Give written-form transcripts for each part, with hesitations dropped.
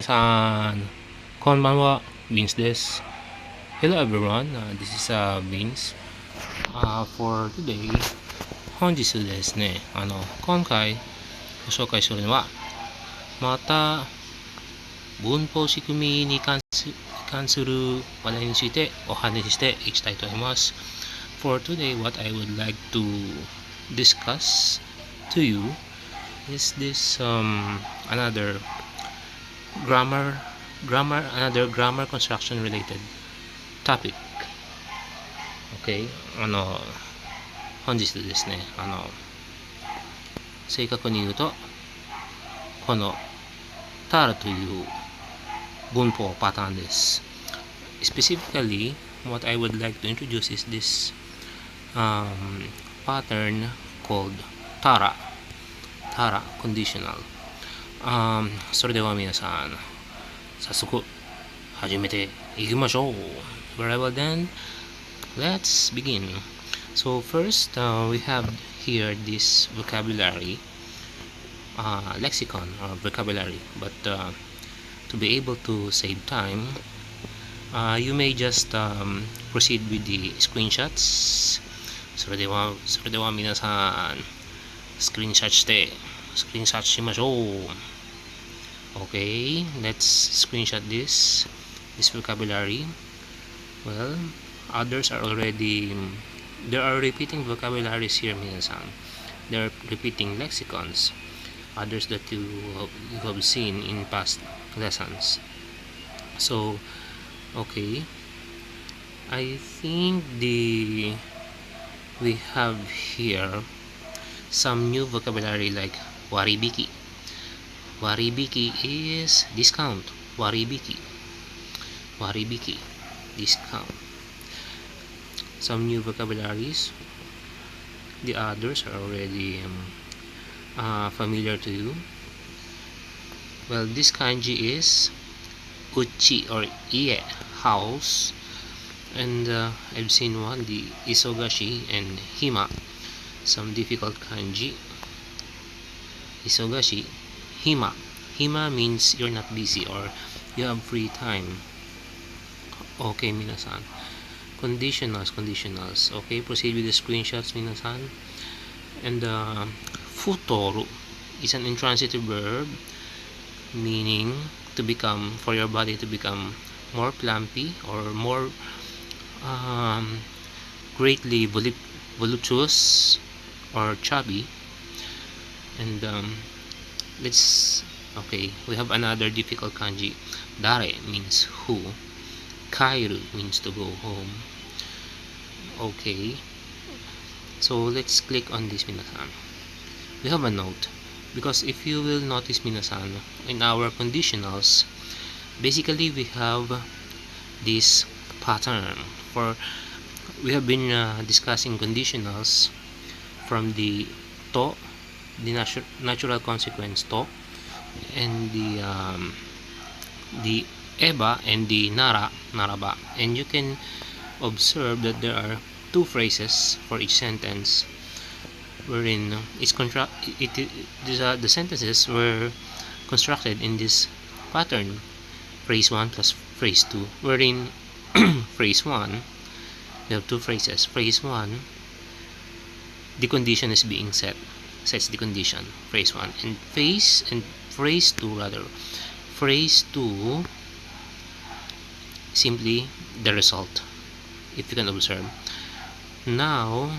Minasan, konbanwa, Vince des. Hello everyone, this is Vince. For today, 本日ですね、今回ご紹介するのは、また文法仕組みに関する話題についてお話ししていきたいと思います。For today, what I would like to discuss to you is this another grammar construction related topic. Okay, 本日ですね、正確に言うとこのタラという文法パターンです。Specifically, what I would like to introduce is this pattern called Tara conditional. それでは皆さん、早速始めていきましょう。Very well then, let's begin. So first, we have here this vocabulary, lexicon or vocabulary. But to be able to save time, you may just proceed with the screenshots. それでは皆さん、スクリーンショットしましょう。Okay, let's screenshot this vocabulary. Well, others are already, there are repeating vocabularies here, minasan. There are repeating lexicons, others that you have seen in past lessons. So, okay, I think we have here some new vocabulary like waribiki. Waribiki is discount. Waribiki, discount. Some new vocabularies. The others are already familiar to you. Well, this kanji is uchi or ie, house. And I've seen one, the isogashi and hima. Some difficult kanji. Isogashi, hima. Hima means you're not busy or you have free time. Okay, minasan. Conditionals. Okay, proceed with the screenshots, minasan. And futoru is an intransitive verb meaning to become, for your body to become more plumpy or more greatly voluptuous or chubby. And we have another difficult kanji. Dare means who. Kairu means to go home. Okay, so let's click on this, minasan. We have a note, because if you will notice, minasan, in our conditionals, basically we have this pattern. We have been discussing conditionals from the to, the natural consequence to, and the eba and the naraba, and you can observe that there are two phrases for each sentence wherein the sentences were constructed in this pattern, phrase 1 plus phrase 2, wherein phrase 1, we have two phrases. Phrase 1, the condition is being sets the condition, phrase 1, and phrase 2, phrase 2, simply the result, if you can observe. Now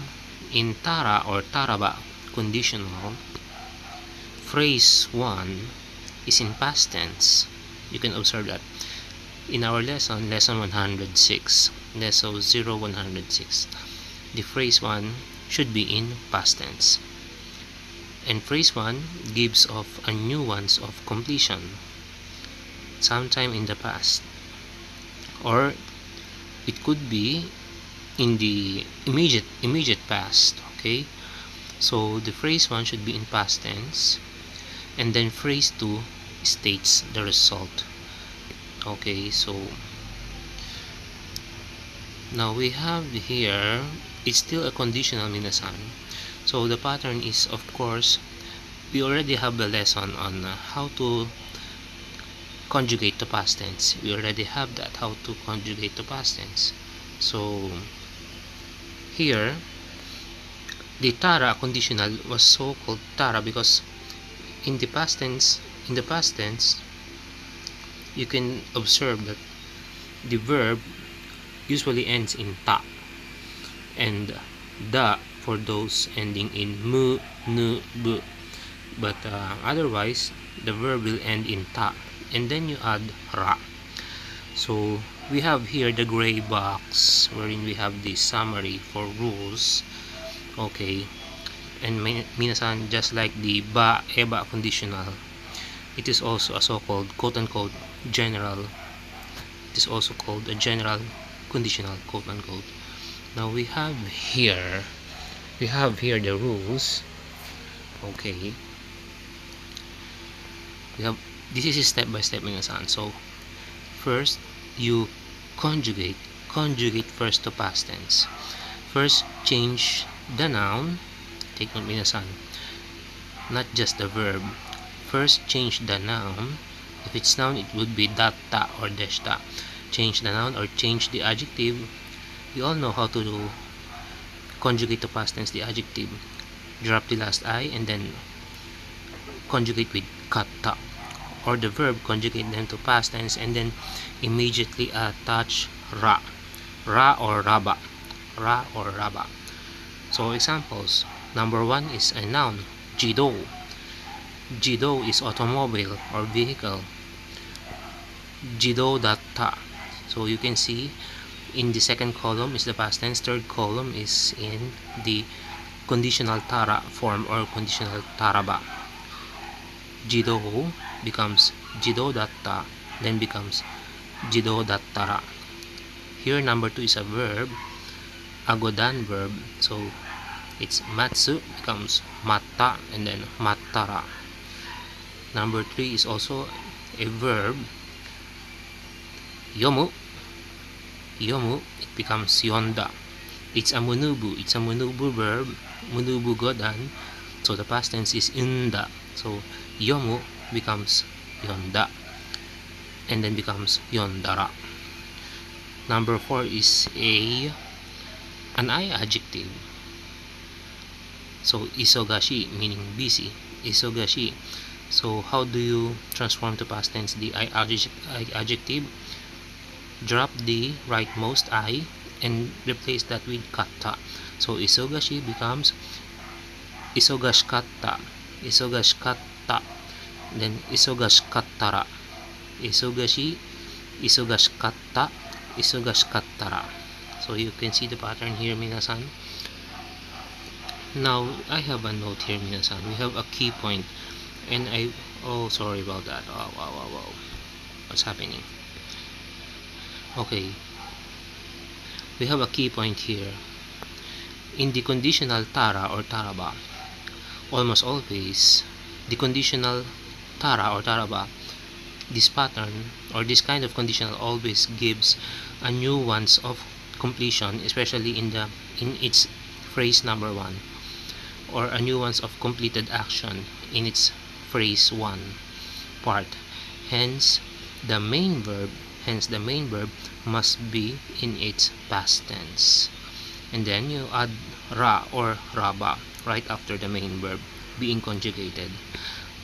in tara or taraba conditional, phrase 1 is in past tense. You can observe that in our lesson 106, lesson 0106, the phrase 1 should be in past tense, and phrase 1 gives off a nuance of completion sometime in the past, or it could be in the immediate past. Okay, so the phrase 1 should be in past tense, and then phrase 2 states the result. Okay, so now we have here, it's still a conditional, minasan. So the pattern is, of course, we already have the lesson on how to conjugate to past tense. We already have that, how to conjugate to past tense. So here the tara conditional was so called tara because in the past tense you can observe that the verb usually ends in ta and da for those ending in mu, nu, bu. But otherwise the verb will end in ta and then you add ra. So we have here the gray box wherein we have the summary for rules. Okay, and minasan, just like the ba, eba conditional, it is also a so-called quote-unquote general. It is also called a general conditional, quote-unquote. Now we have here the rules. Okay, we have, this is step by step, minasan. So first you conjugate first to past tense. First change the noun, take note minasan, not just the verb. First change the noun. If it's noun, it would be datta or deshta. Change the noun or change the adjective. You all know how to do conjugate to past tense the adjective. Drop the last I and then conjugate with katta. Or the verb, conjugate them to past tense and then immediately attach ra. Ra or raba. Ra or raba. So examples. Number 1 is a noun, jido. Jido is automobile or vehicle. Jido datta. So you can see in the second column is the past tense, third column is in the conditional tara form or conditional taraba. Jido becomes jido datta, then becomes jido dattara. Here number 2 is a verb, agodan verb. So it's matsu becomes matta and then mattara. Number 3 is also a verb, yomu. Yomu, it becomes yonda. It's a munubu verb, munubu godan. So the past tense is inda. So yomu becomes yonda and then becomes yondara. Number 4 is an I adjective. So isogashi, meaning busy. Isogashi. So how do you transform to past tense the I adjective? Drop the rightmost I and replace that with katta. So isogashi becomes isogashikatta. Isogashikatta. Then isogashikattara. Isogashi, isogashikatta, isogashikattara. So you can see the pattern here, minasan. Now I have a note here, minasan. We have a key point and sorry about that. Wow. What's happening? Okay, we have a key point here. In the conditional tara or taraba, almost always the conditional tara or taraba, this pattern or this kind of conditional always gives a nuance of completion, especially in its phrase number 1, or a nuance of completed action in its phrase 1 part. Hence the main verb must be in its past tense, and then you add ra or raba right after the main verb being conjugated.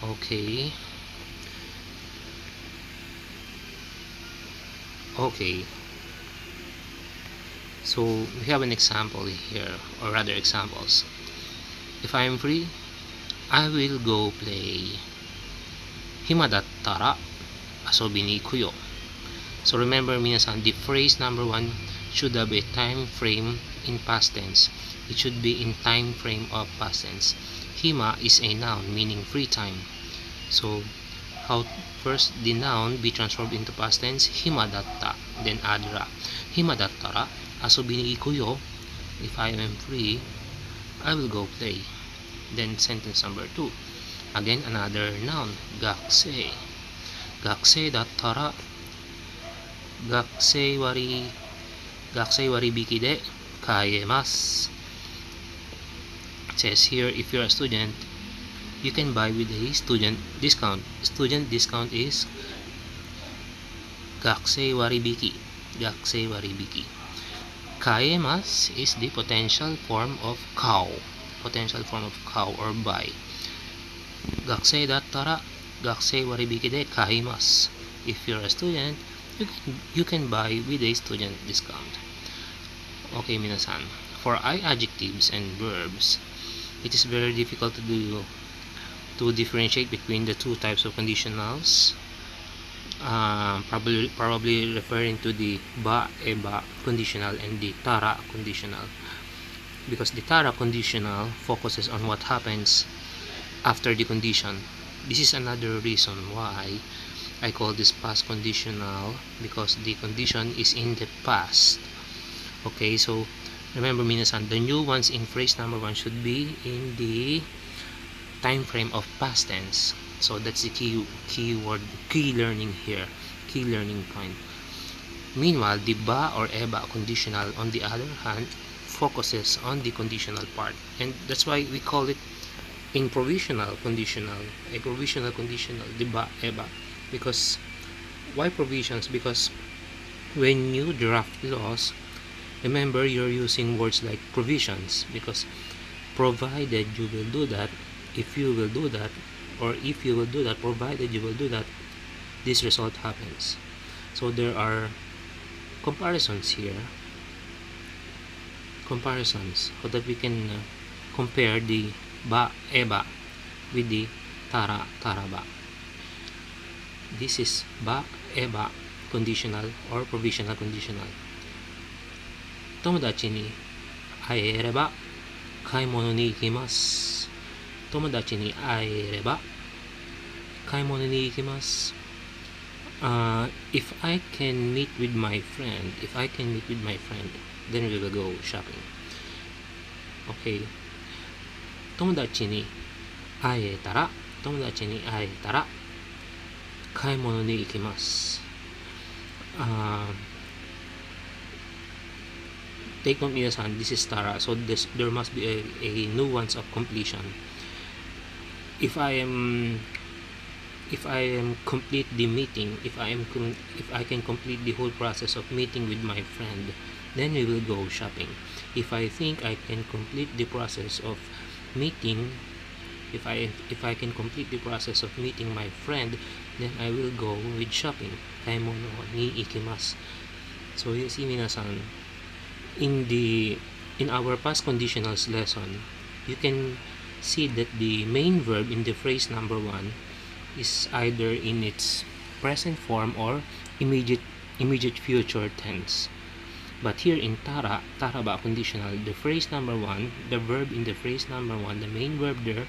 Okay, so we have an example here, or rather examples. If I am free, I will go play. Hima dattara asobi ni ikuyo. So remember, minasan, the phrase number 1 should have a time frame in past tense. It should be in time frame of past tense. Hima is a noun meaning free time. So how first the noun be transformed into past tense? Hima datta, then add ra. Hima dattara asobi ni ikuyo. If I am free, I will go play. Then sentence number 2. Again another noun, gakusei. Gakusei dattara gakusei waribiki de kaemasu. It says here, if you're a student, you can buy with a student discount. Student discount is Gakusei waribiki. Gakusei waribiki. Kaemas is the potential form of cow. Potential form of cow or buy. Gakusei dattara gakusei waribiki de kaimasu. If you're a student, you can buy with a student discount. Okay, minasan. For I adjectives and verbs, it is very difficult to differentiate between the two types of conditionals. Probably referring to the ba, eba conditional and the tara conditional, because the tara conditional focuses on what happens after the condition. This is another reason why I call this past conditional, because the condition is in the past. Okay, so remember minasan, the new ones in phrase number 1 should be in the time frame of past tense. So that's the key learning here, key learning point. Meanwhile, the ba or eba conditional, on the other hand, focuses on the conditional part, and that's why we call it in provisional conditional, a provisional conditional, the ba, eba. Because why provisions? Because when you draft laws, remember you're using words like provisions, because provided you will do that, if you will do that, or if you will do that, provided you will do that, this result happens. So there are comparisons here, comparisons, so that we can compare the ba, eba with the tara, taraba. This is ba, eba conditional or provisional conditional. Tomodachi ni aereba kaimono ni ikimasu. Tomodachi ni aereba kaimono ni ikimasu. If I can meet with my friend, then we will go shopping. Okay. Tomodachi ni aetara kaimono ni ikimasu. Take note minasan, this is tara, so there must be a nuance of completion. If I complete the meeting, if I can complete the whole process of meeting with my friend, then we will go shopping. If I think I can complete the process of meeting, if I can complete the process of meeting my friend, then I will go with shopping. Kaimono ni ikimasu. So you see minasan, in our past conditionals lesson, you can see that the main verb in the phrase number 1 is either in its present form or immediate future tense. But here in taraba conditional, the phrase number 1, the verb in the phrase number 1, the main verb there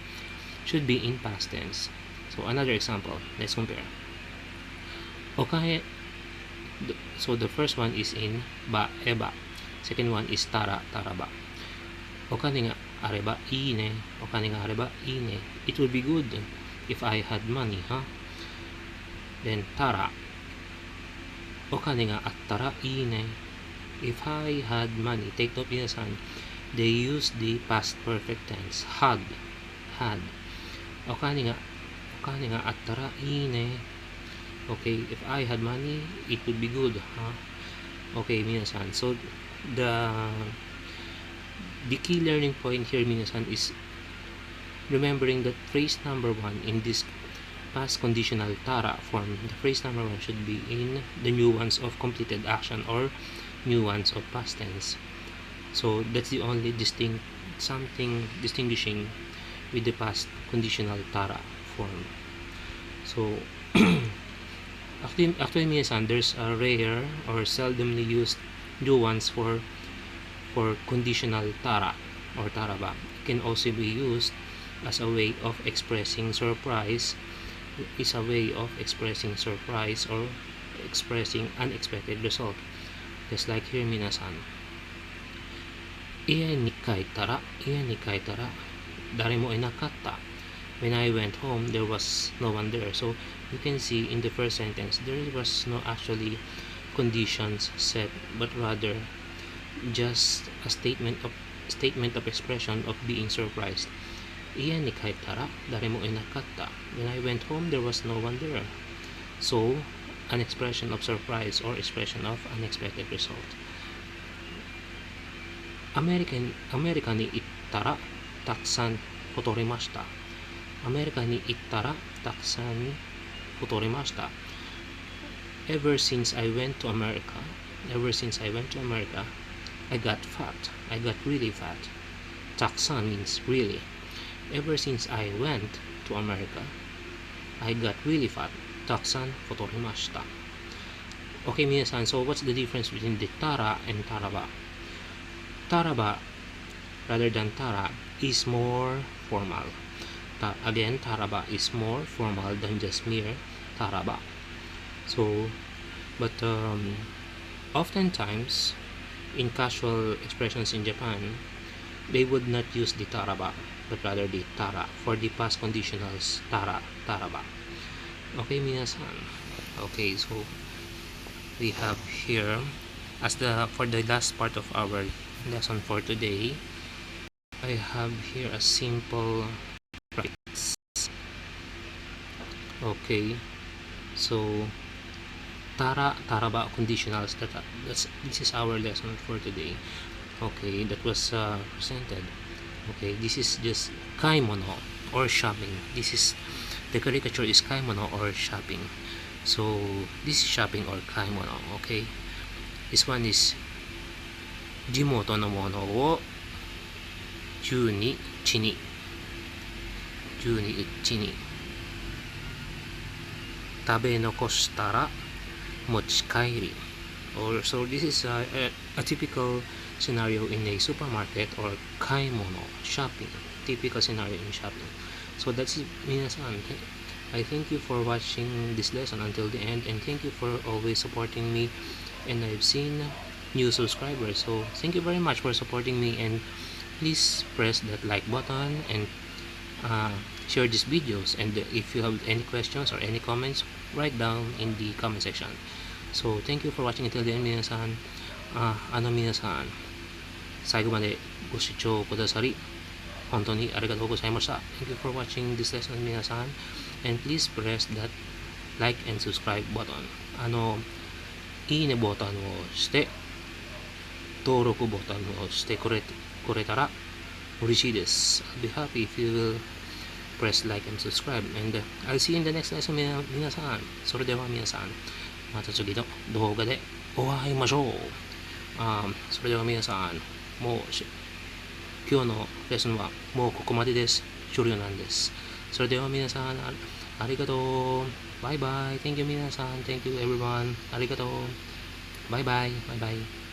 should be in past tense. So another example, let's compare. Okay, so the first one is in ba, eba. Second one is tara, taraba. Okani nga areba ine, okani nga areba ine. It would be good if I had money, huh? Then tara. Okani nga attara ine. If I had money, take note minasan, they use the past perfect tense, had. Okani nga attara ine. Okay, if I had money, it would be good, huh? Okay, minasan. So the key learning point here minasan is remembering that phrase number 1 in this past conditional tara form, the phrase number 1 should be in the nuance of completed action or nuance of past tense. So that's the only something distinguishing with the past conditional tara form. So actually minasan, there's a rare or seldomly used nuance for conditional tara or taraba. It can also be used as a way of expressing surprise, or expressing unexpected result. Just like here minasan, iya ni kaitara daremo inakata. When I went home, there was no one there. So you can see in the first sentence there was no actually conditions set, but rather just a statement of expression of being surprised. Iya ni kaitara daremo inakata. When I went home, there was no one there. So an expression of surprise or expression of unexpected result. アメリカに行ったらたくさん太りました。アメリカに行ったらたくさん太りました。Ever since I went to America, I got fat. I got really fat. たくさん means really. Ever since I went to America, I got really fat. たくさん太りました。Okay, 皆さん, so what's the difference between the tara and taraba? Taraba, rather than tara, is more formal. Again, taraba is more formal than just mere taraba. So, but oftentimes, in casual expressions in Japan, they would not use the taraba, but rather the tara for the past conditionals taraba. Okay, minasan. Okay, so we have here for the last part of our lesson for today, I have here a simple practice. Okay, so taraba conditionals. This is our lesson for today. Okay, that was presented. Okay, this is just kaimono or shopping. This is the caricature is kaimono or shopping. So this is shopping or kaimono. Okay, this one is 地元のものを10日に食べ残したら持ち帰り。Or so this is a typical scenario in a supermarket or kaimono, shopping, typical scenario in shopping. So that's it, minasan. I thank you for watching this lesson until the end, and thank you for always supporting me. And I've seen new subscribers, so thank you very much for supporting me, and please press that like button and share these videos. And if you have any questions or any comments, write down in the comment section. So thank you for watching until the end, 皆さん。皆さん、最後までご視聴くださり本当にありがとうございました。 Thank you for watching this lesson, 皆さん。 And please press that like and subscribe button. いいねボタンを押して登録ボタンを押してくれたら嬉しいです。 I'll be happy if you will press like and subscribe, and I'll see you in the next lesson, 皆さん。それでは皆さん、また次の動画でお会いしましょう。それでは皆さん、もう今日のレッスンはもうここまでです。終了なんです。それでは皆さん、ありがとう。バイバイ。 Thank you 皆さん。 Thank you everyone。 ありがとう。バイバイ。バイバイ。